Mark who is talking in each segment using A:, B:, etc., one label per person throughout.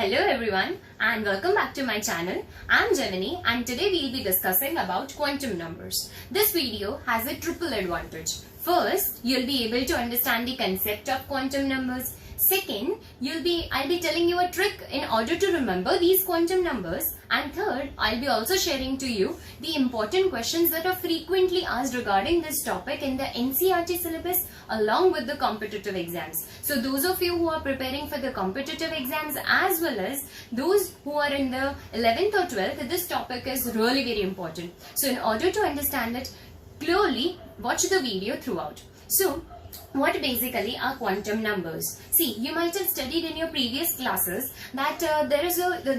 A: Hello everyone and welcome back to my channel. I'm Gemini and today we'll be discussing about quantum numbers. This video has a triple advantage. First, you'll be able to understand the concept of quantum numbers. Second, I'll be telling you a trick in order to remember these quantum numbers. And third, I'll be also sharing to you the important questions that are frequently asked regarding this topic in the NCERT syllabus along with the competitive exams. So those of you who are preparing for the competitive exams as well as those who are in the 11th or 12th, this topic is really very important. So in order to understand it clearly, watch the video throughout. So, what basically are quantum numbers? See, you might have studied in your previous classes that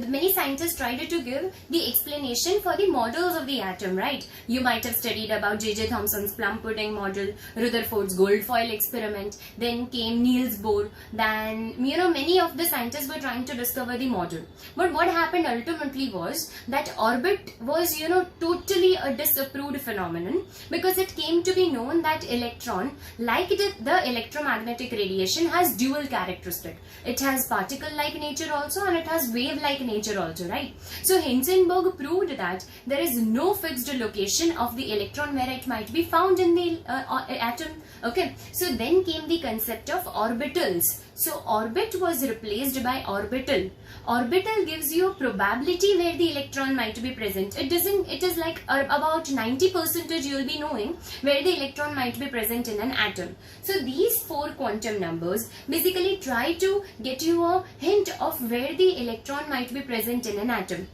A: many scientists tried to give the explanation for the models of the atom, right? You might have studied about J.J. Thomson's plum pudding model, Rutherford's gold foil experiment, then came Niels Bohr, then many of the scientists were trying to discover the model. But what happened ultimately was that orbit was totally a disapproved phenomenon because it came to be known that electron, like the electromagnetic radiation, has dual characteristic. It has particle-like nature also and it has wave-like nature also, right? So Heisenberg proved that there is no fixed location of the electron where it might be found in the atom. Okay, so then came the concept of orbitals. So orbit was replaced by orbital. Orbital gives you a probability where the electron might be present. It is like about 90% you'll be knowing where the electron might be present in an atom. So these four quantum numbers basically try to get you a hint of where the electron might be present in an atom.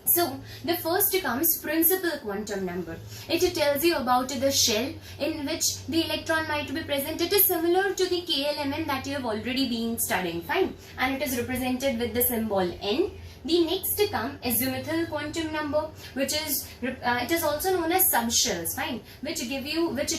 A: So, the first comes principal quantum number. It tells you about the shell in which the electron might be present. It is similar to the K element that you have already been studying, fine. And it is represented with the symbol N. The next come azimuthal quantum number, which is it is also known as subshells, fine, which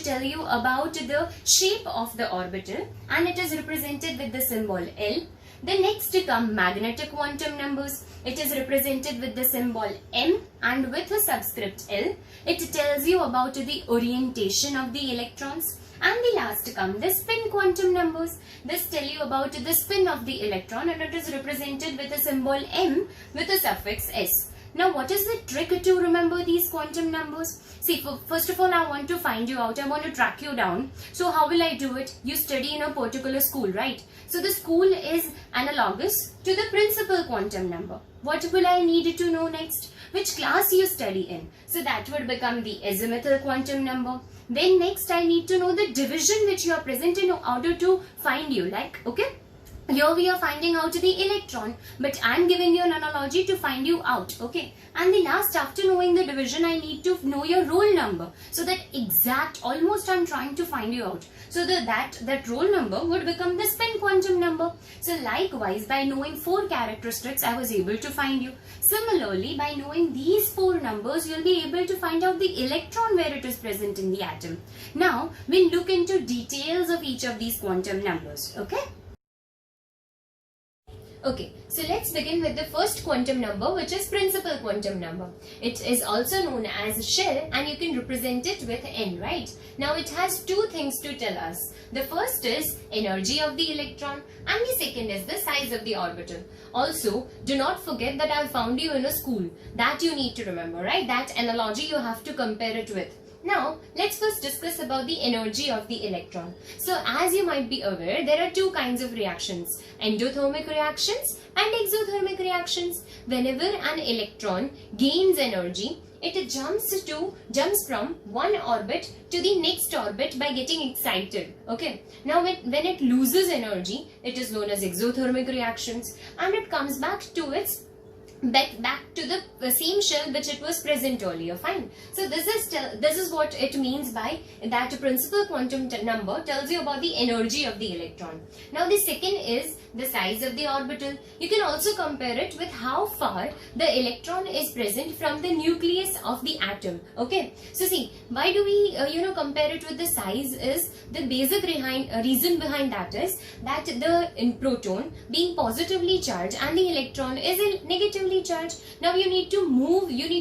A: tell you about the shape of the orbital, and it is represented with the symbol L. The next come magnetic quantum numbers. It is represented with the symbol M and with a subscript L. It tells you about the orientation of the electrons. And the last come the spin quantum numbers. This tell you about the spin of the electron and it is represented with a symbol M with a suffix S. Now what is the trick to remember these quantum numbers? See, first of all I want to find you out, I want to track you down. So how will I do it? You study in a particular school, right? So the school is analogous to the principal quantum number. What will I need to know next? Which class you study in? So that would become the azimuthal quantum number. Then next I need to know the division which you are present in order to find you, like, okay? Here we are finding out the electron, but I am giving you an analogy to find you out, okay? And the last, after knowing the division, I need to know your roll number. So that exact, almost I am trying to find you out. So that roll number would become the spin quantum number. So likewise, by knowing four characteristics, I was able to find you. Similarly, by knowing these four numbers, you'll be able to find out the electron where it is present in the atom. Now, we'll look into details of each of these quantum numbers, okay? Okay, so let's begin with the first quantum number, which is principal quantum number. It is also known as shell and you can represent it with N, right? Now it has two things to tell us. The first is energy of the electron and the second is the size of the orbital. Also, do not forget that I found you in a school. That you need to remember, right? That analogy you have to compare it with. Now, let's first discuss about the energy of the electron. So, as you might be aware, there are two kinds of reactions, endothermic reactions and exothermic reactions. Whenever an electron gains energy, it jumps from one orbit to the next orbit by getting excited. Okay. Now, when it loses energy, it is known as exothermic reactions and it comes back to its back to the same shell which it was present earlier, fine. So this is what it means by that principal quantum number tells you about the energy of the electron. Now the second is the size of the orbital. You can also compare it with how far the electron is present from the nucleus of the atom. Okay, so see, why do we compare it with the size is the basic reason behind that is that the proton being positively charged and the electron is negatively positively charged. Now you need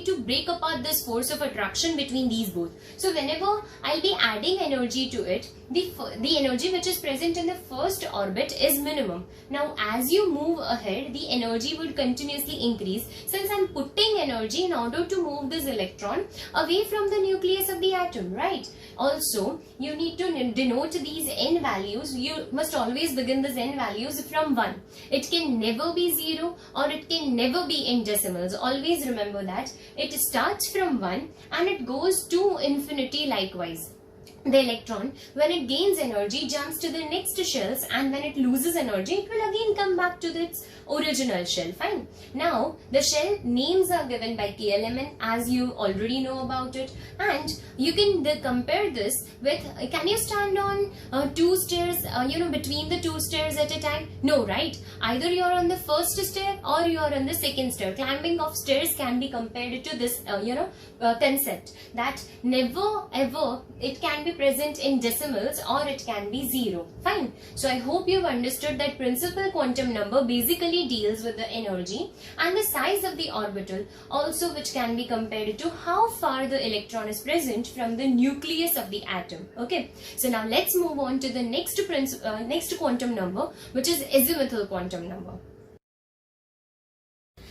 A: to break apart this force of attraction between these both. So whenever I'll be adding energy to it, the energy which is present in the first orbit is minimum. Now as you move ahead, the energy would continuously increase, since I'm putting energy in order to move this electron away from the nucleus of the atom, right? Also, you need to denote these n values. You must always begin these n values from 1. It can never be 0 or it can never be in decimals. Always remember that. It starts from 1 and it goes to infinity likewise. The electron, when it gains energy, jumps to the next shells, and when it loses energy, it will again come back to its original shell. Fine. Now, the shell names are given by k element, as you already know about it, and you can compare this with, can you stand on 2 stairs, between the 2 stairs at a time? No, right? Either you are on the first stair or you are on the second stair. Climbing of stairs can be compared to this, concept, that never ever it can be present in decimals or it can be 0. Fine. So I hope you've understood that principal quantum number basically deals with the energy and the size of the orbital, also which can be compared to how far the electron is present from the nucleus of the atom. Okay. So now let's move on to the next quantum number, which is azimuthal quantum number.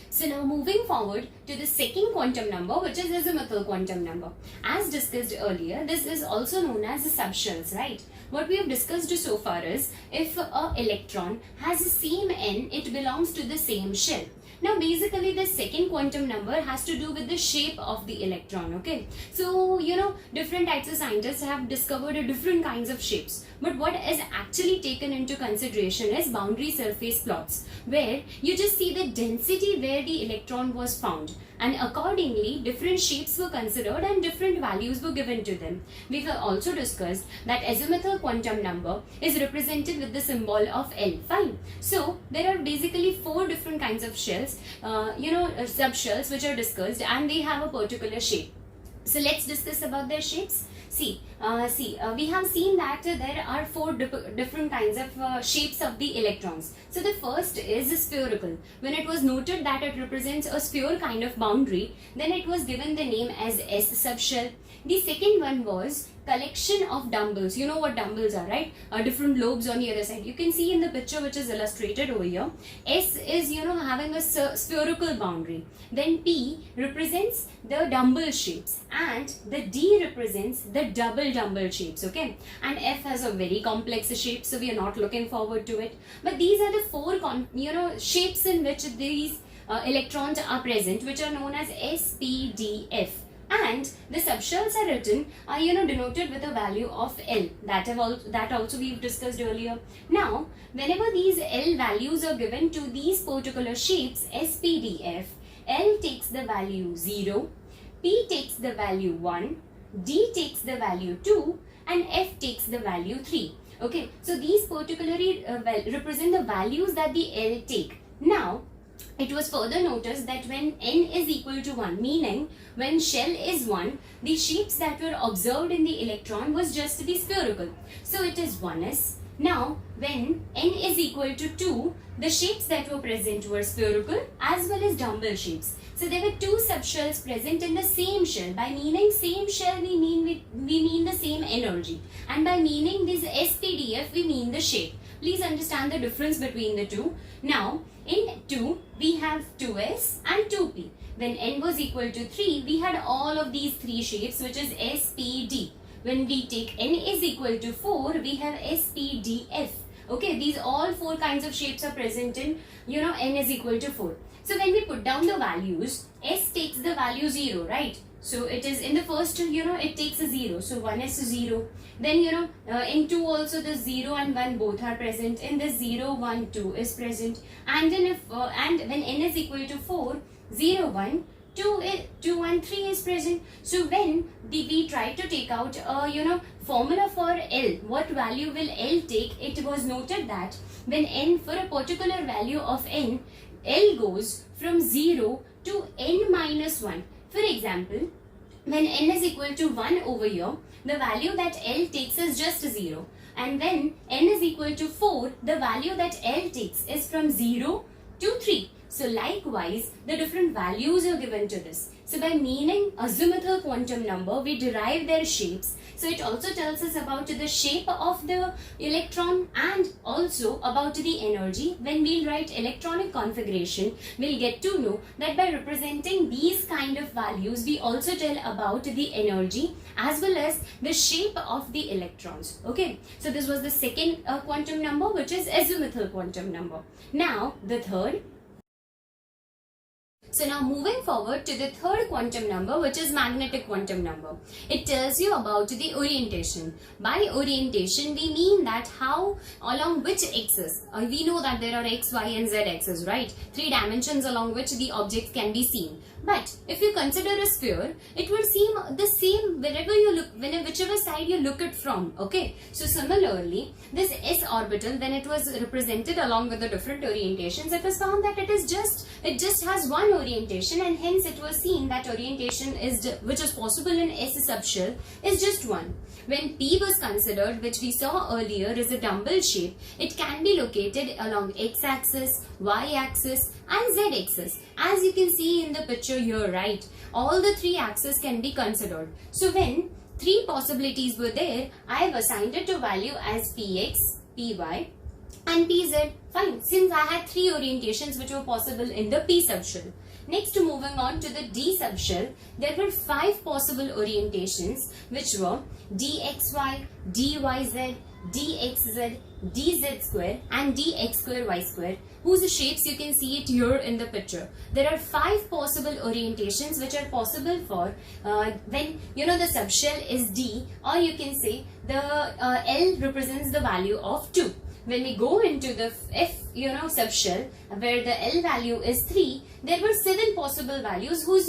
A: So now moving forward to the second quantum number, which is azimuthal quantum number. As discussed earlier, this is also known as the subshells, right? What we have discussed so far is, if an electron has the same n, it belongs to the same shell. Now basically the second quantum number has to do with the shape of the electron, okay? So, different types of scientists have discovered different kinds of shapes. But what is actually taken into consideration is boundary surface plots, where you just see the density where the electron was found. And accordingly, different shapes were considered and different values were given to them. We have also discussed that azimuthal quantum number is represented with the symbol of L. Fine. So, there are basically 4 different kinds of shells, subshells which are discussed, and they have a particular shape. So, let's discuss about their shapes. We have seen that there are 4 different kinds of shapes of the electrons. So the first is spherical. When it was noted that it represents a sphere kind of boundary, then it was given the name as S subshell. The second one was collection of dumbbells. You know what dumbbells are, right? Different lobes on the other side. You can see in the picture which is illustrated over here. S is, having a spherical boundary. Then P represents the dumbbell shapes, and the D represents the double dumbbell shapes, okay? And F has a very complex shape, so we are not looking forward to it. But these are the 4 shapes in which these electrons are present, which are known as S, P, D, F. And the subshells are written, denoted with a value of L. That also we've discussed earlier. Now, whenever these L values are given to these particular shapes, S, P, D, F, L takes the value 0, P takes the value 1, D takes the value 2, and F takes the value 3. Okay, so these particularly represent the values that the L take. Now, it was further noticed that when n is equal to 1, meaning when shell is 1, the shapes that were observed in the electron was just the spherical. So it is 1s. Now, when n is equal to 2, the shapes that were present were spherical as well as dumbbell shapes. So there were 2 subshells present in the same shell. By meaning same shell, we mean the same energy. And by meaning this SPDF, we mean the shape. Please understand the difference between the two. Now, in 2, we have 2s and 2p. When n was equal to 3, we had all of these 3 shapes, which is S, P, D. When we take n is equal to 4, we have S, P, D, F. Okay, these all 4 kinds of shapes are present in, n is equal to 4. So when we put down the values, S takes the value 0, right? So it is in the first, it takes a 0. So 1 is 0. Then, in 2 also the 0 and 1 both are present. In this 0, 1, 2 is present. And and when n is equal to 4, 0, 1, 2 and 3 is present. So when we try to take out a, formula for L, what value will L take? It was noted that when n, for a particular value of n, L goes from 0 to n minus 1. For example, when n is equal to 1 over here, the value that L takes is just 0. And when n is equal to 4, the value that L takes is from 0 to 3. So likewise, the different values are given to this. So by meaning azimuthal quantum number, we derive their shapes. So it also tells us about the shape of the electron and also about the energy. When we'll write electronic configuration, we'll get to know that by representing these kind of values, we also tell about the energy as well as the shape of the electrons. Okay, so this was the second quantum number, which is azimuthal quantum number. Now the third. So now moving forward to the third quantum number, which is magnetic quantum number. It tells you about the orientation. By orientation, we mean that how along which axis. We know that there are x, y and z axes, right? 3 dimensions along which the objects can be seen. But if you consider a sphere, it will seem the same wherever you look, whichever side you look it from. Okay. So similarly, this s orbital, when it was represented along with the different orientations, it was found that it just has one orientation, and hence it was seen that orientation which is possible in S subshell is just one. When P was considered, which we saw earlier, is a dumbbell shape, it can be located along x-axis, y-axis and z-axis. As you can see in the picture here, right? All the 3 axes can be considered. So when 3 possibilities were there, I have assigned it to value as px, py and pz. Fine, since I had 3 orientations which were possible in the P subshell. Next, moving on to the D subshell, there were 5 possible orientations which were dxy, dyz, dxz, dz square and dx square y square, whose shapes you can see it here in the picture. There are 5 possible orientations which are possible for when the subshell is D, or you can say the L represents the value of 2. When we go into the F subshell, where the L value is 3, there were 7 possible values whose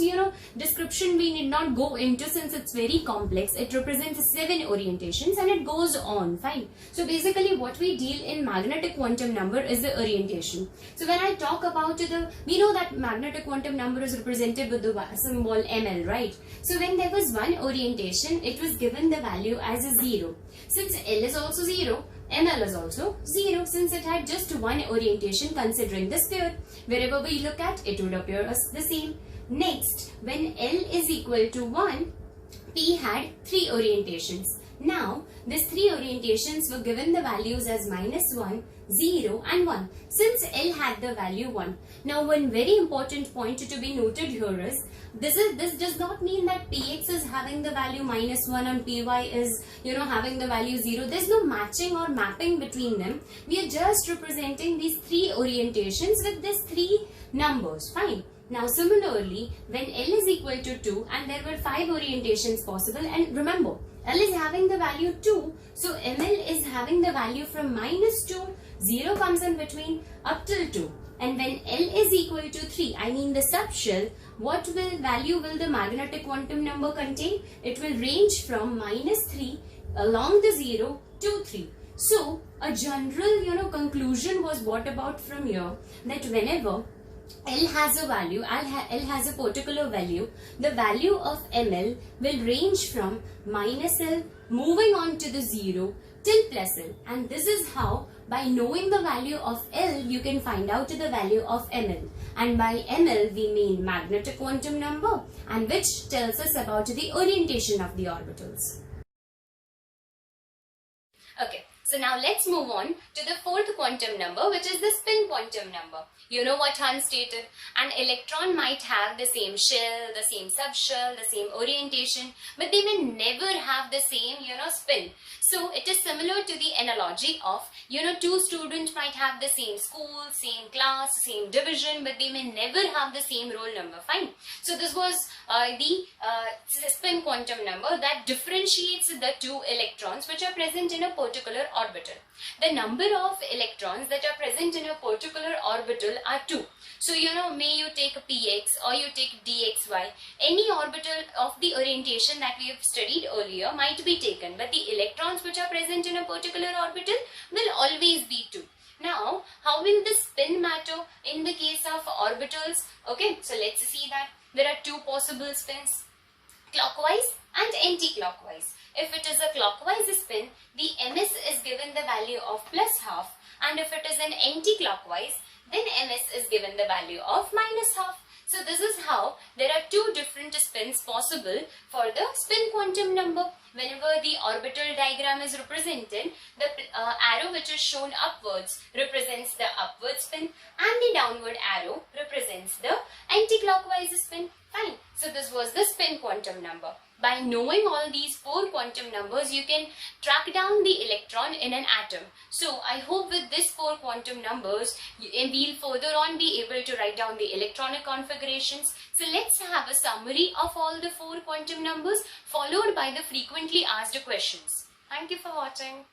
A: description we need not go into since it's very complex. It represents 7 orientations and it goes on. Fine. So basically what we deal in magnetic quantum number is the orientation. So when I talk about we know that magnetic quantum number is represented with the symbol ml, right? So when there was one orientation, it was given the value as a 0. Since L is also 0, ml is also 0, since it had just one orientation considering the sphere. Wherever we look at, it would appear as the same. Next, when L is equal to 1, P had 3 orientations. Now, these 3 orientations were given the values as -1, 0 and 1, since L had the value 1. Now, one very important point to be noted here is, this does not mean that Px is having the value -1 and Py is, having the value 0. There's no matching or mapping between them. We are just representing these 3 orientations with these 3 numbers. Fine. Now, similarly, when L is equal to 2 and there were 5 orientations possible, and remember, L is having the value 2, so ML is having the value from -2, 0 comes in between up till 2. And when L is equal to 3, I mean the subshell, what value will the magnetic quantum number contain? It will range from -3 along the 0 to 3. So, a general, conclusion was brought about from here, that whenever L has a value, L has a particular value, the value of ML will range from -L moving on to the 0 till +L. And this is how, by knowing the value of L, you can find out the value of ML. And by ML, we mean magnetic quantum number, and which tells us about the orientation of the orbitals. Okay. So now let's move on to the 4th quantum number, which is the spin quantum number. You know what Hans stated? An electron might have the same shell, the same subshell, the same orientation, but they may never have the same, spin. So it is similar to the analogy of, 2 students might have the same school, same class, same division, but they may never have the same roll number. Fine. So this was the spin quantum number that differentiates the 2 electrons which are present in a particular orbital. The number of electrons that are present in a particular orbital are 2. So, may you take px or you take dxy, any orbital of the orientation that we have studied earlier might be taken, but the electrons which are present in a particular orbital will always be 2. Now, how will the spin matter in the case of orbitals? Okay, so let's see that. There are 2 possible spins, clockwise and anti-clockwise. If it is a clockwise spin, the ms is given the value of +12 and if it is in anti-clockwise, then ms is given the value of -half. So this is how there are two different spins possible for the spin quantum number. Whenever the orbital diagram is represented, the arrow which is shown upwards represents the upward spin and the downward arrow represents the anti-clockwise spin. Fine. So this was the spin quantum number. By knowing all these 4 quantum numbers, you can track down the electron in an atom. So I hope with these 4 quantum numbers, we'll further on be able to write down the electronic configurations. So let's have a summary of all the 4 quantum numbers followed by the frequently asked questions. Thank you for watching.